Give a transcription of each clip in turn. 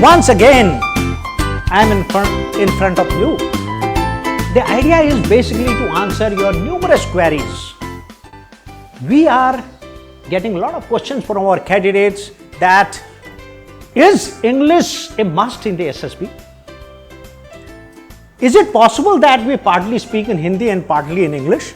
once again I am in front of you. The idea is basically to answer your numerous queries. We are getting a lot of questions from our candidates that is English a must in the SSB? Is it possible that we partly speak in Hindi and partly in English?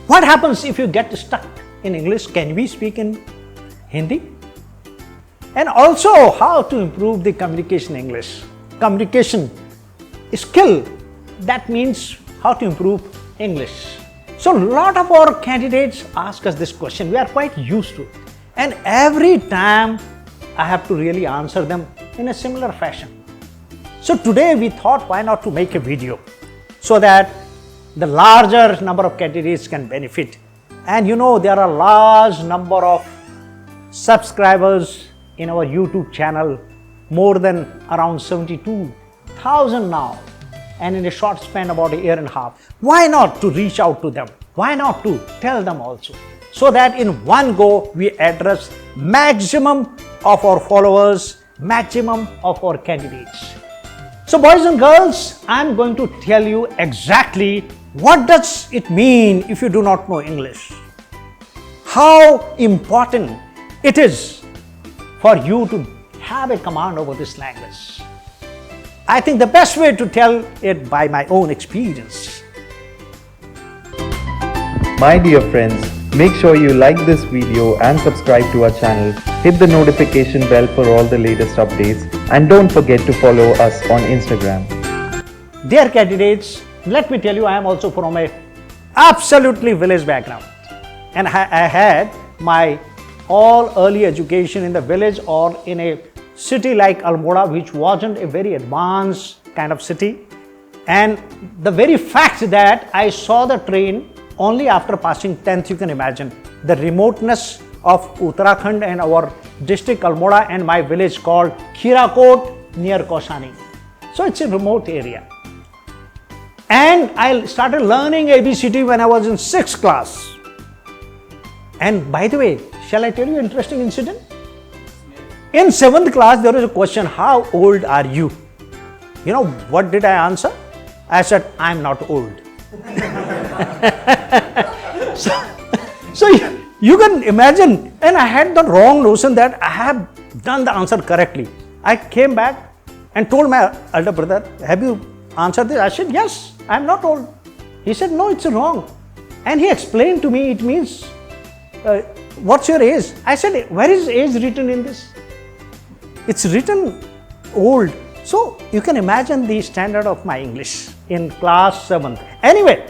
What happens if you get stuck in English? Can we speak in Hindi? And also how to improve the communication English. Communication skill, that means how to improve English. So a lot of our candidates ask us this question. We are quite used to it. And every time I have to really answer them in a similar fashion. So today we thought why not to make a video so that the larger number of candidates can benefit. And you know there are a large number of subscribers in our YouTube channel, more than around 72,000 now, and in a short span about a year and a half. Why not to reach out to them? Why not to tell them also? So that in one go we address maximum of our followers, maximum of our candidates. So boys and girls, I am going to tell you exactly what does it mean if you do not know English. How important it is for you to have a command over this language. I think the best way to tell it by my own experience. My dear friends, make sure you like this video and subscribe to our channel. Hit the notification bell for all the latest updates and don't forget to follow us on Instagram. Dear candidates, let me tell you I am also from a absolutely village background, and I had my all early education in the village or in a city like Almora, which wasn't a very advanced kind of city. And the very fact that I saw the train only after passing 10th, you can imagine the remoteness of Uttarakhand and our district Almora and my village called Khirakot near Kausani. So it's a remote area. And I started learning ABCD when I was in 6th class. And by the way, shall I tell you an interesting incident? In 7th class, there was a question, how old are you? You know, what did I answer? I said, I'm not old. so you can imagine, and I had the wrong notion that I have done the answer correctly. I came back and told my elder brother, have you answered this? I said, yes, I'm not old. He said, no, it's wrong. And he explained to me, it means, what's your age? I said, where is age written in this? It's written old. So you can imagine the standard of my English in class 7th. Anyway,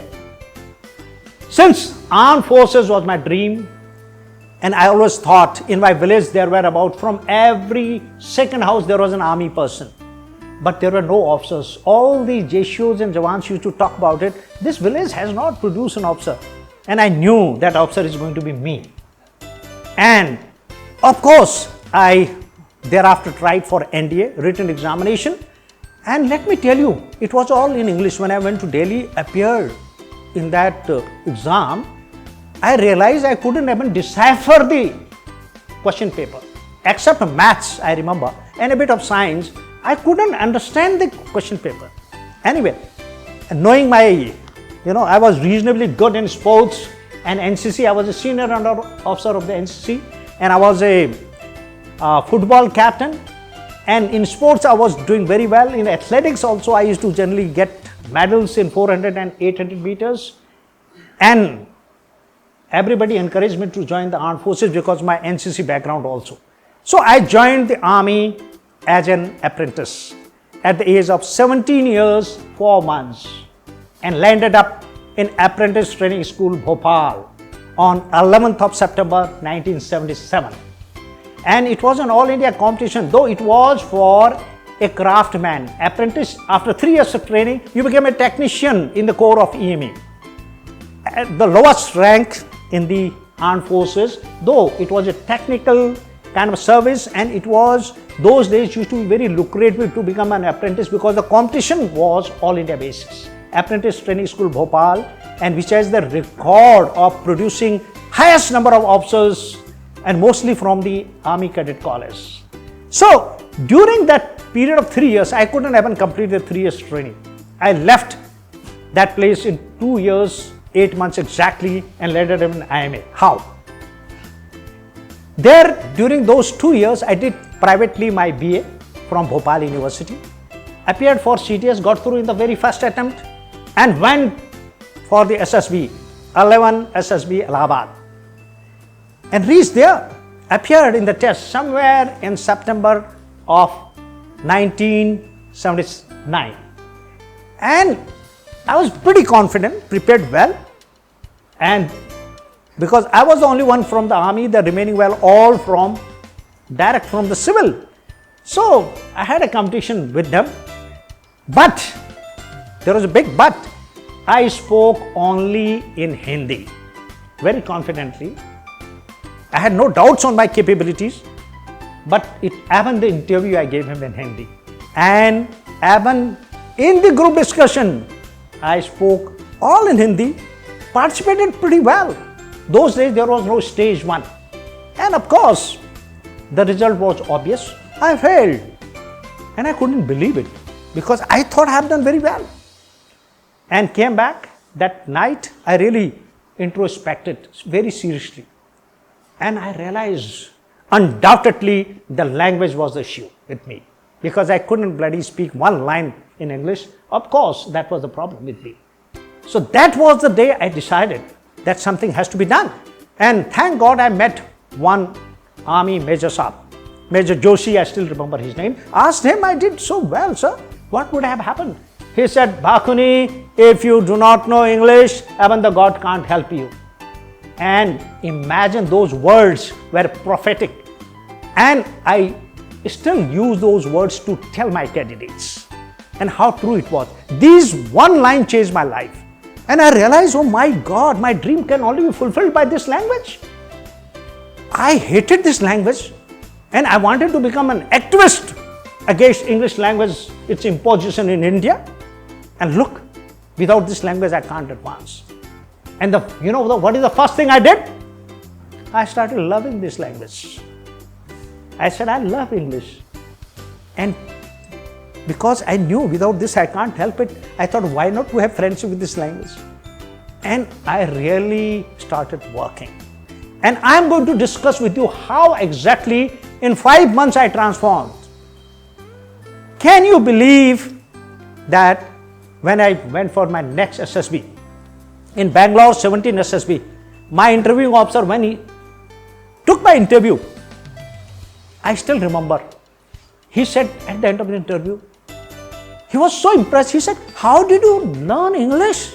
since armed forces was my dream, and I always thought in my village there were about from every second house there was an army person. But there were no officers. All the JSOs and Jawans used to talk about it. This village has not produced an officer. And I knew that officer is going to be me. And of course, I thereafter tried for NDA, written examination. And let me tell you, it was all in English. When I went to Delhi, appeared in that exam, I realized I couldn't even decipher the question paper. Except maths, I remember, and a bit of science, I couldn't understand the question paper. Anyway, knowing my, I was reasonably good in sports and NCC. I was a senior under officer of the NCC, and I was a football captain. And in sports, I was doing very well. In athletics also, I used to generally get medals in 400 and 800 meters. And everybody encouraged me to join the armed forces because my NCC background also. So I joined the army as an apprentice at the age of 17 years, 4 months, and landed up in Apprentice Training School, Bhopal on 11th of September 1977. And it was an all India competition, though it was for a craftsman. Apprentice, after 3 years of training, you became a technician in the Corps of EME. At the lowest rank in the armed forces, though it was a technical kind of service, and it was, those days used to be very lucrative to become an apprentice because the competition was all India basis. Apprentice Training School Bhopal, and which has the record of producing highest number of officers and mostly from the Army Cadet College. So During that period of 3 years, I couldn't even complete the 3 years training. I left that place in 2 years, 8 months exactly, and landed in IMA. How? There, during those 2 years, I did privately my BA from Bhopal University, appeared for CTS, got through in the very first attempt, and went for the SSB, 11 SSB Allahabad, and reached there, appeared in the test somewhere in September of 1979. And I was pretty confident, prepared well, and because I was the only one from the army, the remaining were all from direct from the civil. So I had a competition with them, but there was a big but. I spoke only in Hindi, very confidently. I had no doubts on my capabilities, but even the interview I gave him in Hindi. And even in the group discussion, I spoke all in Hindi, participated pretty well. Those days there was no stage 1. And of course, the result was obvious. I failed. And I couldn't believe it because I thought I had done very well. And came back that night, I really introspected very seriously. And I realized undoubtedly the language was the issue with me because I couldn't bloody speak one line in English. Of course, that was the problem with me. So that was the day I decided that something has to be done. And thank God I met one army Major Saab, Major Joshi, I still remember his name. Asked him, I did so well, sir. What would have happened? He said, Bhakuni, if you do not know English, even the God can't help you. And imagine those words were prophetic. And I still use those words to tell my candidates and how true it was. This one line changed my life. And I realized, oh my God, my dream can only be fulfilled by this language. I hated this language and I wanted to become an activist against English language, its imposition in India. And look, without this language, I can't advance. And what is the first thing I did? I started loving this language. I said, I love English. And because I knew without this I can't help it, I thought, why not to have friendship with this language? And I really started working. And I'm going to discuss with you how exactly in 5 months I transformed. Can you believe that when I went for my next SSB, in Bangalore, 17 SSB, my interviewing officer, when he took my interview, I still remember, he said at the end of the interview, he was so impressed, he said, how did you learn English?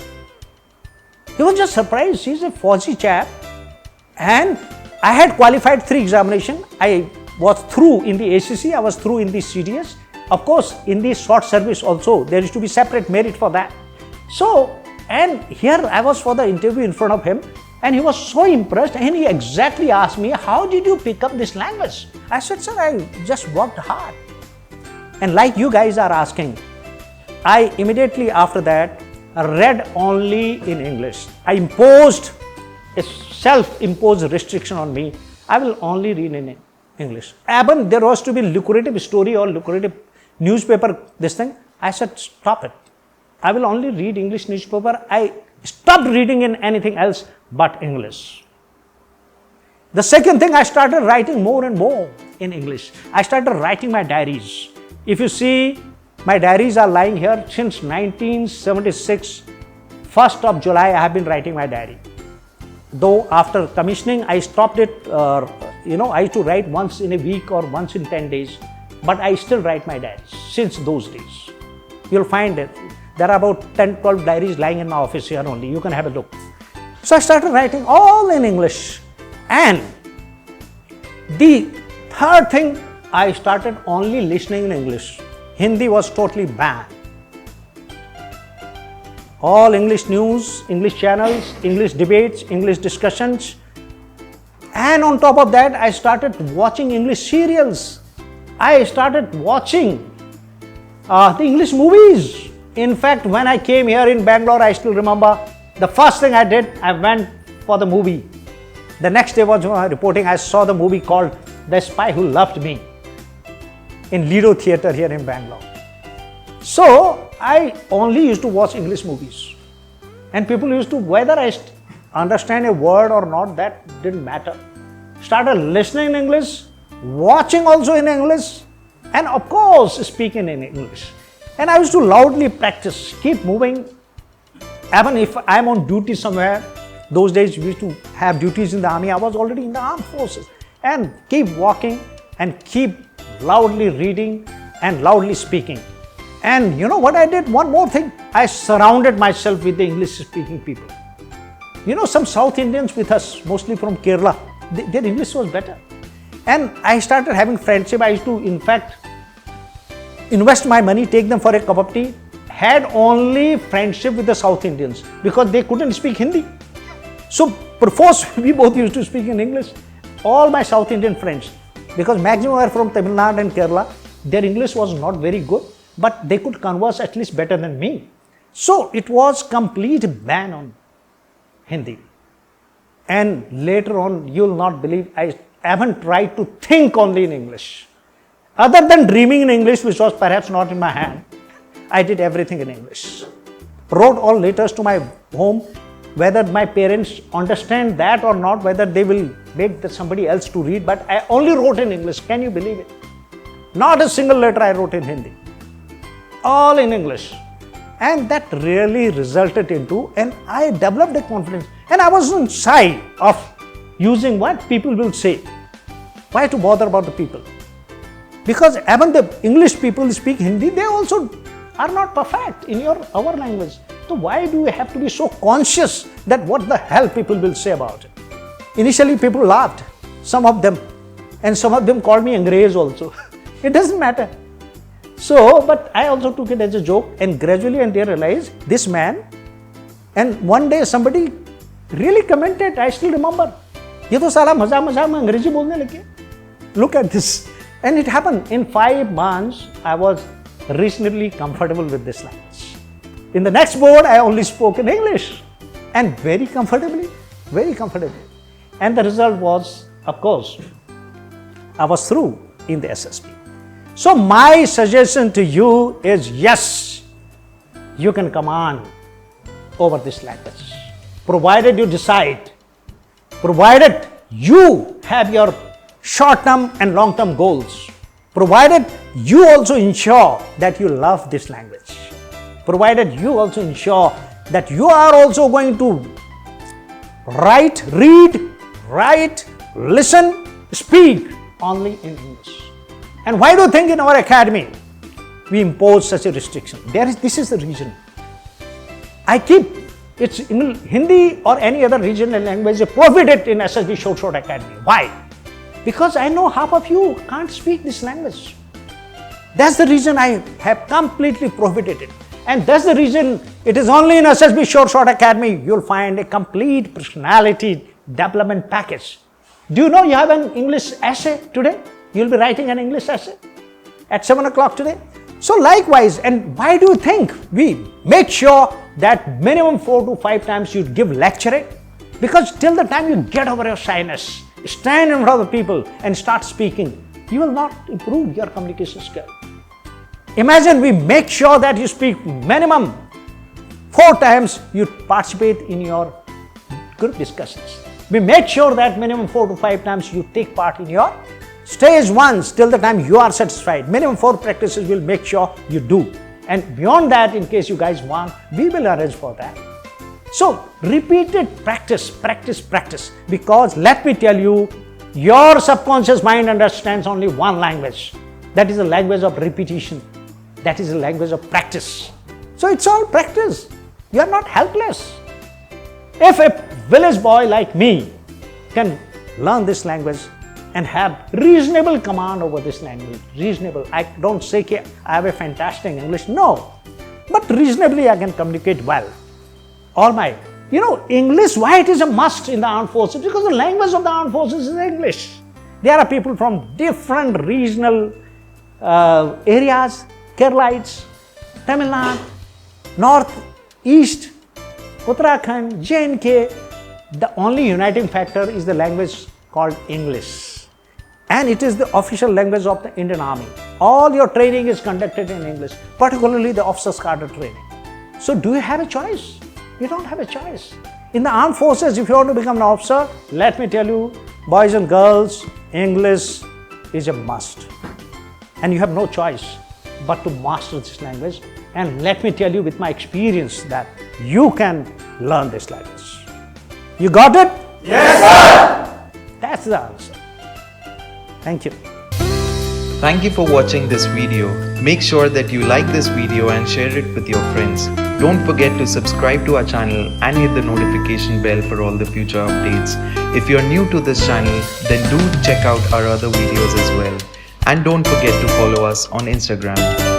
He was just surprised, he's a Fauji chap. And I had qualified 3 examinations. I was through in the ACC, I was through in the CDS. Of course, in the short service also, there used to be separate merit for that. So, and here I was for the interview in front of him, and he was so impressed, and he exactly asked me, how did you pick up this language? I said, sir, I just worked hard. And like you guys are asking, I immediately after that read only in English. I imposed a self-imposed restriction on me. I will only read in English. Even there was to be lucrative story or lucrative newspaper, this thing. I said, stop it. I will only read English newspaper. I stopped reading in anything else but English. The second thing, I started writing more and more in English. I started writing my diaries. If you see, my diaries are lying here since 1976. 1st of July, I have been writing my diary. Though after commissioning, I stopped it, I used to write once in a week or once in 10 days. But I still write my diaries since those days. You'll find it. There are about 10-12 diaries lying in my office here only. You can have a look. So I started writing all in English. And the third thing, I started only listening in English. Hindi was totally banned. All English news, English channels, English debates, English discussions. And on top of that, I started watching English serials. I started watching the English movies. In fact, when I came here in Bangalore, I still remember the first thing I did, I went for the movie. The next day was reporting, I saw the movie called The Spy Who Loved Me. in Lido Theatre here in Bangalore. So I only used to watch English movies. And people used to, whether I understand a word or not, that didn't matter. Started listening in English, watching also in English, and of course speaking in English. And I used to loudly practice, keep moving. Even if I'm on duty somewhere, those days we used to have duties in the army, I was already in the armed forces. And keep walking and keep loudly reading and loudly speaking. And you know what I did? One more thing. I surrounded myself with the English speaking people. You know, some South Indians with us, mostly from Kerala, their English was better. And I started having friendship. I used to, in fact, invest my money, take them for a cup of tea. Had only friendship with the South Indians because they couldn't speak Hindi. So, perforce we both used to speak in English. All my South Indian friends, because maximum were from Tamil Nadu and Kerala, their English was not very good, but they could converse at least better than me. So, it was complete ban on Hindi. And later on, you will not believe, I haven't tried to think only in English. Other than dreaming in English, which was perhaps not in my hand, I did everything in English. Wrote all letters to my home, whether my parents understand that or not, whether they will make somebody else to read, but I only wrote in English. Can you believe it? Not a single letter I wrote in Hindi. All in English. And that really resulted into, and I developed a confidence. And I wasn't shy of using what people will say. Why to bother about the people? Because even the English people speak Hindi, they also are not perfect in our language. So why do we have to be so conscious that what the hell people will say about it? Initially people laughed, some of them, and some of them called me Angrez also. It doesn't matter. So, but I also took it as a joke, and gradually and they realized this man, and one day somebody really commented, I still remember, ये तो साला मजाक में अंग्रेजी बोलने लगे. Look at this. And it happened. In 5 months, I was reasonably comfortable with this language. In the next board, I only spoke in English, and very comfortably. And the result was, of course, I was through in the SSB. So my suggestion to you is, yes, you can command over this language, provided you decide, provided you have your short-term and long-term goals, provided you also ensure that you love this language, provided you also ensure that you are also going to read, write, listen, speak only in English. And why do you think in our academy we impose such a restriction? This is the reason. I keep it's Hindi or any other regional language prohibited in SSB Short Academy. Why? Because I know half of you can't speak this language. That's the reason I have completely prohibited it. And that's the reason it is only in SSB Short Academy you'll find a complete personality development package. Do you know you have an English essay today? You'll be writing an English essay at 7 o'clock today. So likewise, and why do you think we make sure that minimum 4 to 5 times you give lecturing? Because till the time you get over your shyness, stand in front of the people and start speaking, you will not improve your communication skill. Imagine we make sure that you speak minimum 4 times you participate in your group discussions. We make sure that minimum 4 to 5 times you take part in your stage 1 till the time you are satisfied. Minimum 4 practices will make sure you do. And beyond that, in case you guys want, we will arrange for that. So, repeated practice. Because let me tell you, your subconscious mind understands only one language. That is the language of repetition. That is the language of practice. So, it's all practice. You are not helpless. If a village boy like me can learn this language and have reasonable command over this language, reasonable, I don't say I have a fantastic English, no. But reasonably I can communicate well. English, why it is a must in the armed forces? Because the language of the armed forces is English. There are people from different regional areas, Keralites, Tamil Nadu, North, East, Uttarakhand, JNK. The only uniting factor is the language called English. And it is the official language of the Indian Army. All your training is conducted in English, particularly the officers cadre training. So do you have a choice? You don't have a choice. In the armed forces, if you want to become an officer, let me tell you, boys and girls, English is a must. And you have no choice but to master this language. And let me tell you with my experience that you can learn this language. You got it? Yes, sir! That's the answer. Thank you. Thank you for watching this video. Make sure that you like this video and share it with your friends. Don't forget to subscribe to our channel and hit the notification bell for all the future updates. If you're new to this channel, then do check out our other videos as well. And don't forget to follow us on Instagram.